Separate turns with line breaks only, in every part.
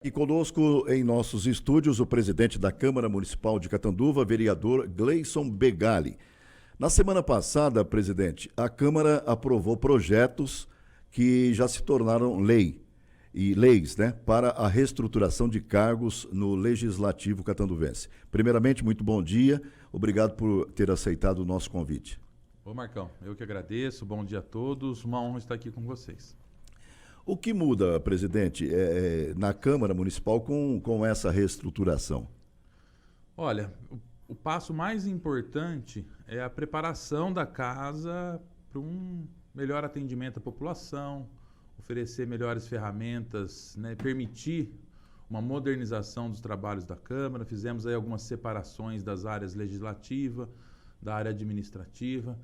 E conosco em nossos estúdios o presidente da Câmara Municipal de Catanduva, vereador Gleison Begali. Na semana passada, presidente, a Câmara aprovou projetos que já se tornaram leis, né, para a reestruturação de cargos no Legislativo catanduvense. Primeiramente, muito bom dia, obrigado por ter aceitado o nosso convite.
Ô Marcão, eu que agradeço, bom dia a todos, uma honra estar aqui com vocês.
O que muda, presidente, na Câmara Municipal com essa reestruturação?
Olha, o passo mais importante é a preparação da casa para um melhor atendimento à população, oferecer melhores ferramentas, né, permitir uma modernização dos trabalhos da Câmara. Fizemos aí algumas separações das áreas legislativa, da área administrativa,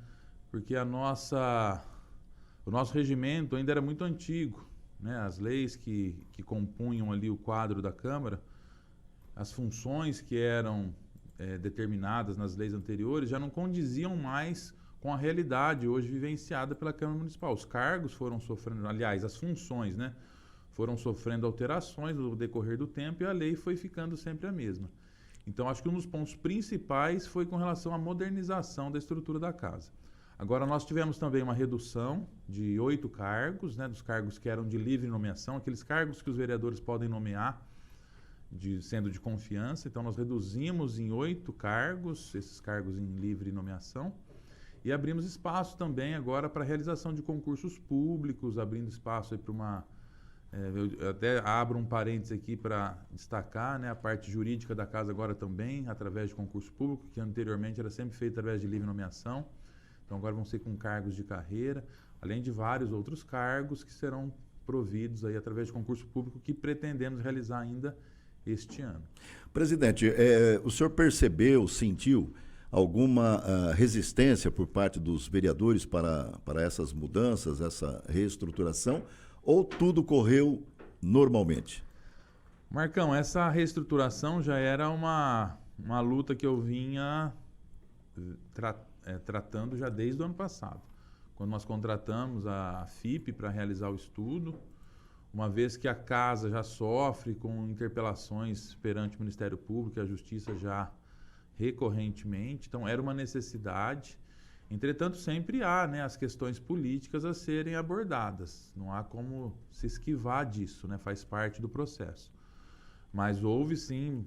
porque o nosso regimento ainda era muito antigo, né? As leis que compunham ali o quadro da Câmara, as funções que eram determinadas nas leis anteriores já não condiziam mais com a realidade hoje vivenciada pela Câmara Municipal. Os cargos foram sofrendo, aliás, as funções, né, foram sofrendo alterações no decorrer do tempo e a lei foi ficando sempre a mesma. Então, acho que um dos pontos principais foi com relação à modernização da estrutura da casa. Agora, nós tivemos também uma redução de 8 cargos, né, dos cargos que eram de livre nomeação, aqueles cargos que os vereadores podem nomear, sendo de confiança. Então, nós reduzimos em 8 cargos, esses cargos em livre nomeação, e abrimos espaço também agora para a realização de concursos públicos, abrindo espaço para uma... eu até abro um parênteses aqui para destacar, né, a parte jurídica da casa agora também, através de concurso público, que anteriormente era sempre feito através de livre nomeação. Então agora vão ser com cargos de carreira, além de vários outros cargos que serão providos aí através de concurso público que pretendemos realizar ainda este ano.
Presidente, o senhor percebeu, sentiu alguma resistência por parte dos vereadores para essas mudanças, essa reestruturação, ou tudo correu normalmente?
Marcão, essa reestruturação já era uma luta que eu vinha tratando já desde o ano passado, quando nós contratamos a FIP para realizar o estudo, uma vez que a casa já sofre com interpelações perante o Ministério Público e a Justiça já recorrentemente, então era uma necessidade. Entretanto, sempre há, né, as questões políticas a serem abordadas, não há como se esquivar disso, né, faz parte do processo. Mas houve sim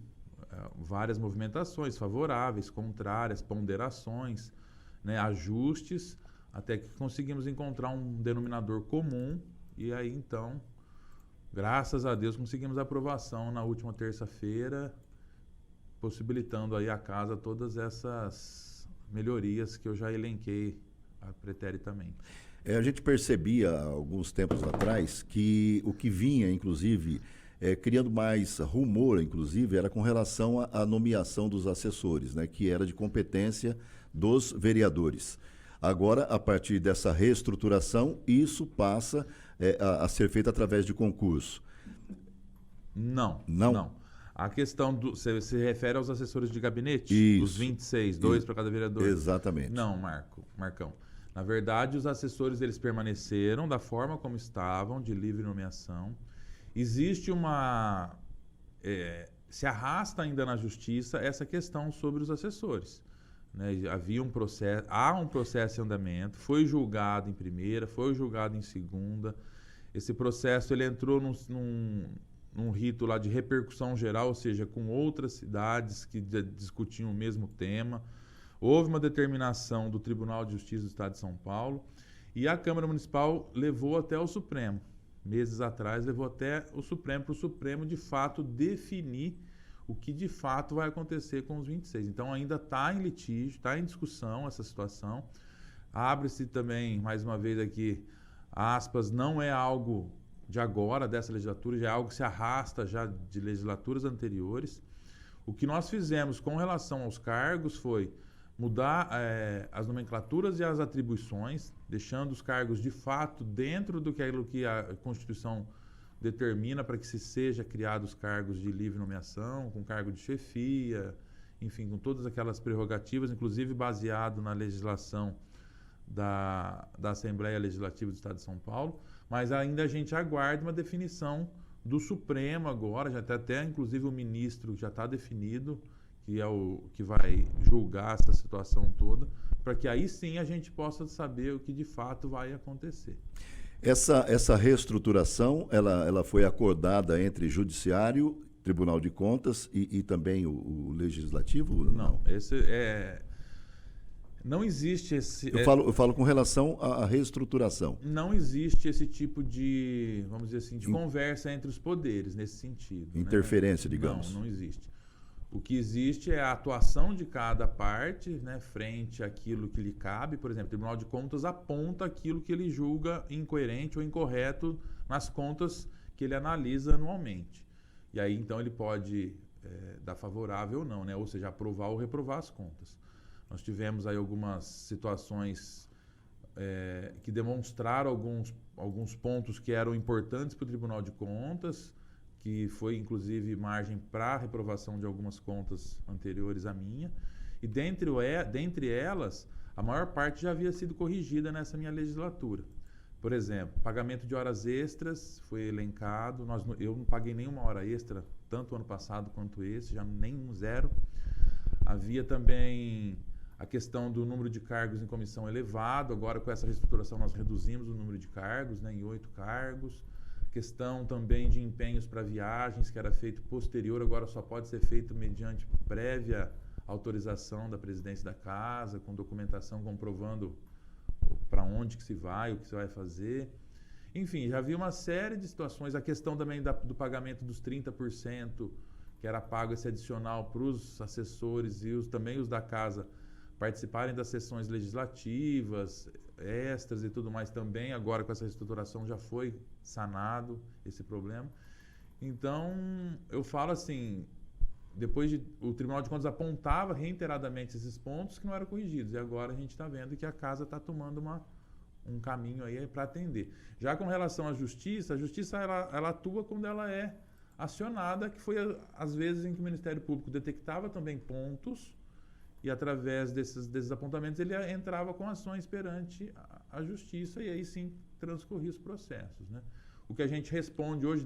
várias movimentações favoráveis, contrárias, ponderações, né, ajustes, até que conseguimos encontrar um denominador comum e aí então, graças a Deus, conseguimos a aprovação na última terça-feira, possibilitando aí à casa todas essas melhorias que eu já elenquei preteritamente.
A gente percebia há alguns tempos atrás que o que vinha, inclusive, criando mais rumor, inclusive, era com relação à nomeação dos assessores, né, que era de competência dos vereadores. Agora, a partir dessa reestruturação, isso passa a ser feito através de concurso.
Não. A questão você se refere aos assessores de gabinete?
Isso.
Os 26, dois para cada vereador?
Exatamente.
Não, Marcão. Na verdade, os assessores eles permaneceram da forma como estavam, de livre nomeação. Existe se arrasta ainda na justiça essa questão sobre os assessores, né? Há um processo em andamento, foi julgado em primeira, foi julgado em segunda. Esse processo ele entrou num rito lá de repercussão geral, ou seja, com outras cidades que discutiam o mesmo tema. Houve uma determinação do Tribunal de Justiça do Estado de São Paulo e a Câmara Municipal levou até o Supremo. Meses atrás, levou até o Supremo, para o Supremo, de fato, definir o que, de fato, vai acontecer com os 26. Então, ainda está em litígio, está em discussão essa situação. Abre-se também, mais uma vez aqui, aspas, não é algo de agora, dessa legislatura, já é algo que se arrasta já de legislaturas anteriores. O que nós fizemos com relação aos cargos foi mudar as nomenclaturas e as atribuições, deixando os cargos de fato dentro do que a Constituição determina para que se seja criados cargos de livre nomeação, com cargo de chefia, enfim, com todas aquelas prerrogativas, inclusive baseado na legislação da Assembleia Legislativa do Estado de São Paulo, mas ainda a gente aguarda uma definição do Supremo agora, já tem até inclusive o ministro já está definido, que é o que vai julgar essa situação toda, para que aí sim a gente possa saber o que de fato vai acontecer.
Essa reestruturação, ela foi acordada entre Judiciário, Tribunal de Contas e também o Legislativo?
Não, não existe esse...
Eu falo com relação à reestruturação.
Não existe esse tipo de, vamos dizer assim, de conversa entre os poderes nesse sentido.
Interferência,
né?
digamos.
Não existe. O que existe é a atuação de cada parte, né, frente àquilo que lhe cabe. Por exemplo, o Tribunal de Contas aponta aquilo que ele julga incoerente ou incorreto nas contas que ele analisa anualmente. E aí, então, ele pode dar favorável ou não, né? Ou seja, aprovar ou reprovar as contas. Nós tivemos aí algumas situações que demonstraram alguns pontos que eram importantes para o Tribunal de Contas, que foi inclusive margem para a reprovação de algumas contas anteriores à minha. E dentre elas, a maior parte já havia sido corrigida nessa minha legislatura. Por exemplo, pagamento de horas extras foi elencado. Eu não paguei nenhuma hora extra, tanto ano passado quanto esse, já nem zero. Havia também a questão do número de cargos em comissão elevado. Agora, com essa reestruturação, nós reduzimos o número de cargos, né, em 8 cargos. Questão também de empenhos para viagens, que era feito posterior, agora só pode ser feito mediante prévia autorização da presidência da casa, com documentação comprovando para onde que se vai, o que se vai fazer. Enfim, já havia uma série de situações. A questão também do pagamento dos 30%, que era pago esse adicional para os assessores e também os da casa participarem das sessões legislativas, extras e tudo mais também. Agora, com essa reestruturação, já foi sanado esse problema. Então, eu falo assim, o Tribunal de Contas apontava reiteradamente esses pontos que não eram corrigidos. E agora a gente está vendo que a casa está tomando um caminho aí para atender. Já com relação à Justiça, ela atua quando ela é acionada, que foi às vezes em que o Ministério Público detectava também pontos e através desses apontamentos ele entrava com ações perante a Justiça e aí sim transcorria os processos, né? O que a gente responde hoje,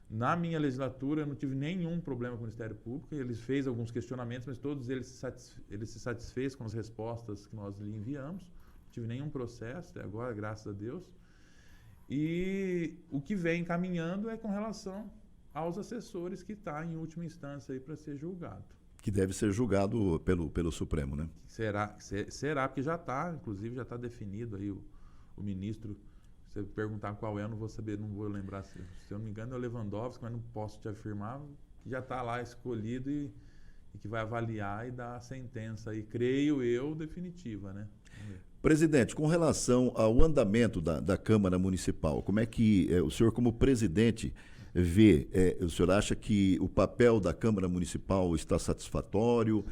na minha legislatura, eu não tive nenhum problema com o Ministério Público. Ele fez alguns questionamentos, mas todos ele se satisfez com as respostas que nós lhe enviamos. Não tive nenhum processo até agora, graças a Deus. E o que vem caminhando é com relação aos assessores, que está em última instância aí para ser julgado.
Que deve ser julgado pelo Supremo, né?
Será, porque já está, inclusive já está definido aí o ministro. Se você perguntar qual é, eu não vou saber, não vou lembrar. Se eu não me engano é o Lewandowski, mas não posso te afirmar, que já está lá escolhido e que vai avaliar e dar a sentença aí, creio eu, definitiva, né?
Presidente, com relação ao andamento da Câmara Municipal, como é que o senhor, como presidente, vê? O senhor acha que o papel da Câmara Municipal está satisfatório,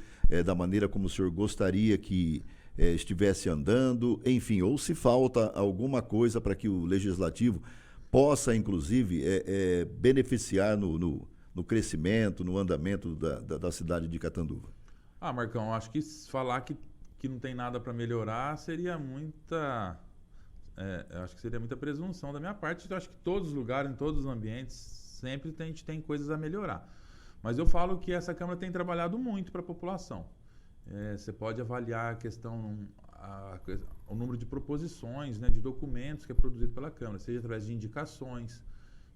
da maneira como o senhor gostaria que estivesse andando, enfim, ou se falta alguma coisa para que o Legislativo possa, inclusive, beneficiar no crescimento, no andamento da cidade de Catanduva?
Marcão, acho que falar que não tem nada para melhorar seria acho que seria muita presunção da minha parte. Eu acho que todos os lugares, em todos os ambientes, sempre a gente tem coisas a melhorar. Mas eu falo que essa Câmara tem trabalhado muito para a população. Você pode avaliar a questão, o número de proposições, né, de documentos que é produzido pela Câmara, seja através de indicações,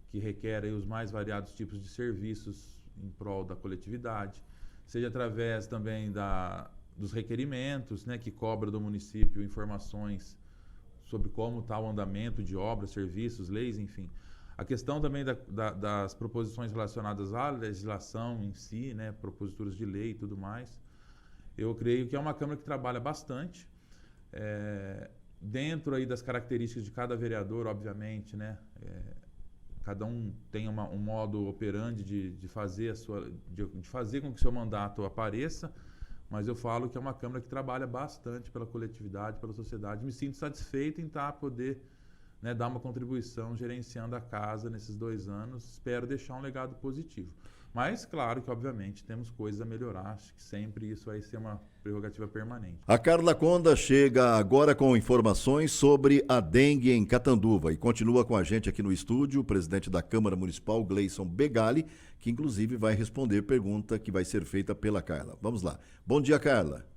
que requerem os mais variados tipos de serviços em prol da coletividade, seja através também dos requerimentos, né, que cobra do município informações sobre como está o andamento de obras, serviços, leis, enfim. A questão também das proposições relacionadas à legislação em si, né, proposituras de lei e tudo mais. Eu creio que é uma Câmara que trabalha bastante, dentro aí das características de cada vereador, obviamente, né, cada um tem um modo operandi de fazer com que o seu mandato apareça, mas eu falo que é uma Câmara que trabalha bastante pela coletividade, pela sociedade. Me sinto satisfeito em poder, né, dar uma contribuição gerenciando a casa nesses 2 anos. Espero deixar um legado positivo. Mas, claro que, obviamente, temos coisas a melhorar. Acho que sempre isso vai ser uma prerrogativa permanente.
A Carla Conda chega agora com informações sobre a dengue em Catanduva e continua com a gente aqui no estúdio o presidente da Câmara Municipal, Gleison Begali, que inclusive vai responder pergunta que vai ser feita pela Carla. Vamos lá. Bom dia, Carla.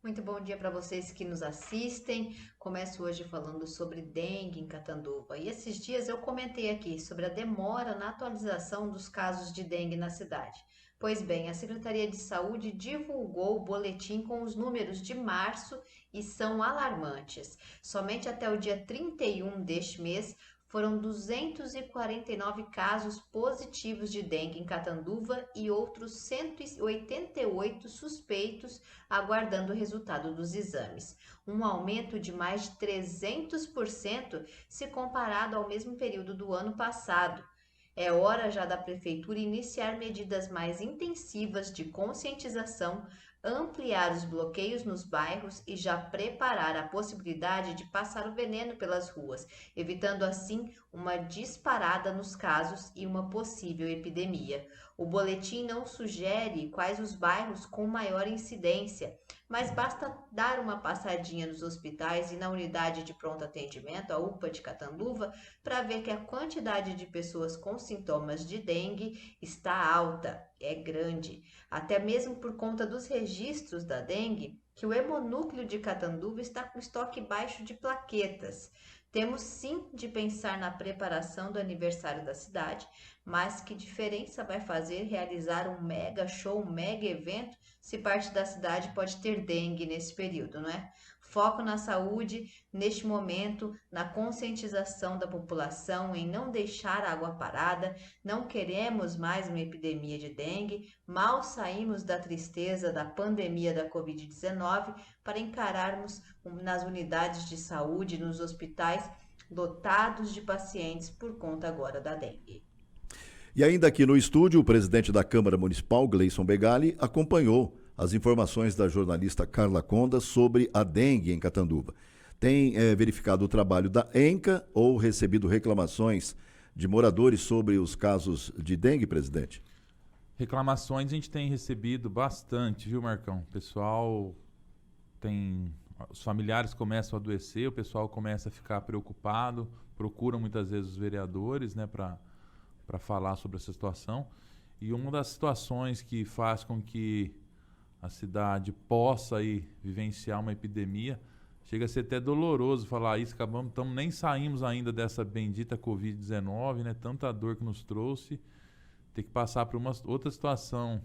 Muito bom dia para vocês que nos assistem. Começo hoje falando sobre dengue em Catanduva. E esses dias eu comentei aqui sobre a demora na atualização dos casos de dengue na cidade. Pois bem, a Secretaria de Saúde divulgou o boletim com os números de março e são alarmantes. Somente até o dia 31 deste mês foram 249 casos positivos de dengue em Catanduva e outros 188 suspeitos aguardando o resultado dos exames. Um aumento de mais de 300% se comparado ao mesmo período do ano passado. É hora já da Prefeitura iniciar medidas mais intensivas de conscientização, ampliar os bloqueios nos bairros e já preparar a possibilidade de passar o veneno pelas ruas, evitando assim uma disparada nos casos e uma possível epidemia. O boletim não sugere quais os bairros com maior incidência, mas basta dar uma passadinha nos hospitais e na unidade de pronto atendimento, a UPA de Catanduva, para ver que a quantidade de pessoas com sintomas de dengue está alta, é grande. Até mesmo por conta dos registros da dengue, que o Hemonúcleo de Catanduva está com estoque baixo de plaquetas. Temos sim de pensar na preparação do aniversário da cidade, mas que diferença vai fazer realizar um mega show, um mega evento, se parte da cidade pode ter dengue nesse período, não é? Foco na saúde, neste momento, na conscientização da população, em não deixar a água parada. Não queremos mais uma epidemia de dengue, mal saímos da tristeza da pandemia da Covid-19 para encararmos nas unidades de saúde, nos hospitais, lotados de pacientes por conta agora da dengue.
E ainda aqui no estúdio, o presidente da Câmara Municipal, Gleison Begali, acompanhou as informações da jornalista Carla Conda sobre a dengue em Catanduva. Tem verificado o trabalho da ENCA ou recebido reclamações de moradores sobre os casos de dengue, presidente?
Reclamações a gente tem recebido bastante, viu, Marcão? O pessoal os familiares começam a adoecer, o pessoal começa a ficar preocupado, procuram muitas vezes os vereadores, né, para falar sobre essa situação. E uma das situações que faz com que a cidade possa aí vivenciar uma epidemia, chega a ser até doloroso falar isso, nem saímos ainda dessa bendita Covid-19, né? Tanta dor que nos trouxe, ter que passar por uma outra situação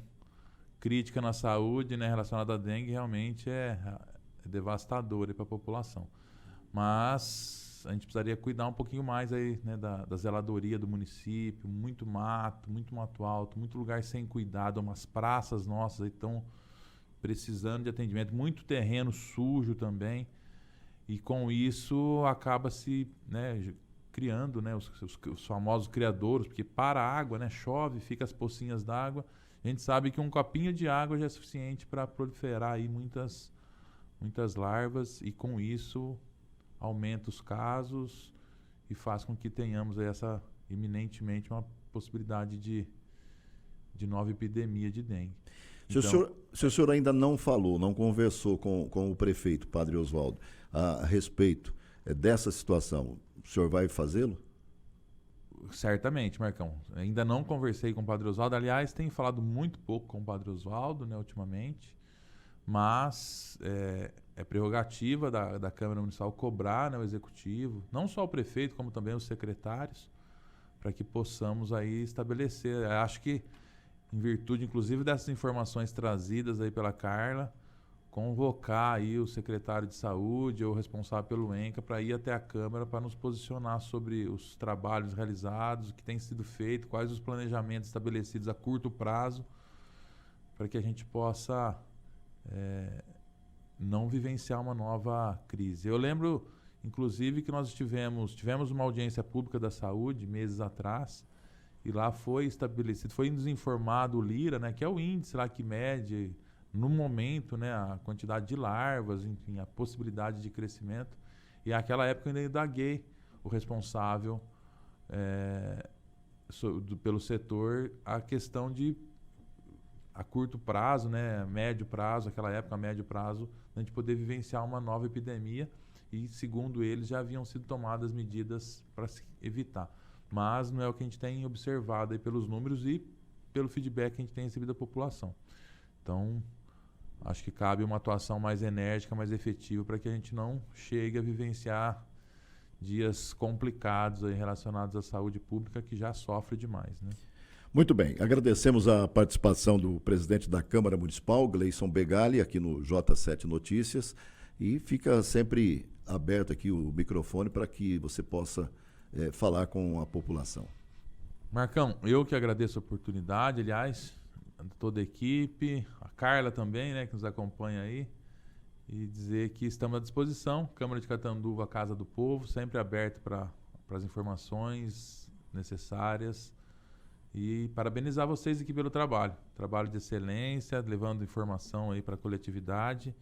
crítica na saúde, né, relacionada à dengue, realmente é devastador para a população. Mas a gente precisaria cuidar um pouquinho mais aí, né, da zeladoria do município, muito mato alto, muito lugar sem cuidado, umas praças nossas aí estão precisando de atendimento, muito terreno sujo também, e com isso acaba se, né, criando, né, os famosos criadouros, porque para a água, né, chove, fica as pocinhas d'água. A gente sabe que um copinho de água já é suficiente para proliferar aí muitas larvas, e com isso aumenta os casos e faz com que tenhamos aí iminentemente uma possibilidade de nova epidemia de dengue.
Se o senhor ainda não falou, não conversou com o prefeito, Padre Oswaldo, a respeito dessa situação, o senhor vai fazê-lo?
Certamente, Marcão. Ainda não conversei com o Padre Oswaldo. Aliás, tenho falado muito pouco com o Padre Oswaldo, né, ultimamente. Mas é prerrogativa da Câmara Municipal cobrar, né, o Executivo, não só o prefeito, como também os secretários, para que possamos aí estabelecer. Acho que, em virtude, inclusive, dessas informações trazidas aí pela Carla, convocar aí o secretário de saúde ou o responsável pelo ENCA para ir até a Câmara para nos posicionar sobre os trabalhos realizados, o que tem sido feito, quais os planejamentos estabelecidos a curto prazo, para que a gente possa não vivenciar uma nova crise. Eu lembro, inclusive, que nós tivemos uma audiência pública da saúde meses atrás, e lá foi estabelecido, foi nos informado o LIRA, né, que é o índice lá que mede no momento, né, a quantidade de larvas, enfim, a possibilidade de crescimento. E naquela época eu ainda indaguei o responsável pelo setor a questão de, a curto prazo, né, médio prazo, aquela época, a médio prazo, a gente poder vivenciar uma nova epidemia e, segundo eles, já haviam sido tomadas medidas para se evitar. Mas não é o que a gente tem observado aí pelos números e pelo feedback que a gente tem recebido da população. Então, acho que cabe uma atuação mais enérgica, mais efetiva, para que a gente não chegue a vivenciar dias complicados aí relacionados à saúde pública, que já sofre demais, né?
Muito bem, agradecemos a participação do presidente da Câmara Municipal, Gleison Begali, aqui no J7 Notícias, e fica sempre aberto aqui o microfone para que você possa falar com a população.
Marcão, eu que agradeço a oportunidade, aliás, toda a equipe, a Carla também, né, que nos acompanha aí, e dizer que estamos à disposição, Câmara de Catanduva, Casa do Povo, sempre aberto para as informações necessárias, e parabenizar vocês aqui pelo trabalho de excelência, levando informação aí para a coletividade.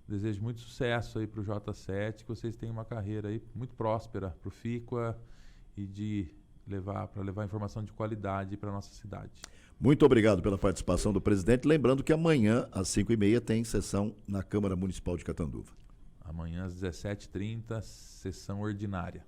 Desejo muito sucesso aí para o J7, que vocês tenham uma carreira aí muito próspera para o FICUA e para levar informação de qualidade para a nossa cidade.
Muito obrigado pela participação do presidente. Lembrando que amanhã, às 5h30, tem sessão na Câmara Municipal de Catanduva.
Amanhã, às 17h30, sessão ordinária.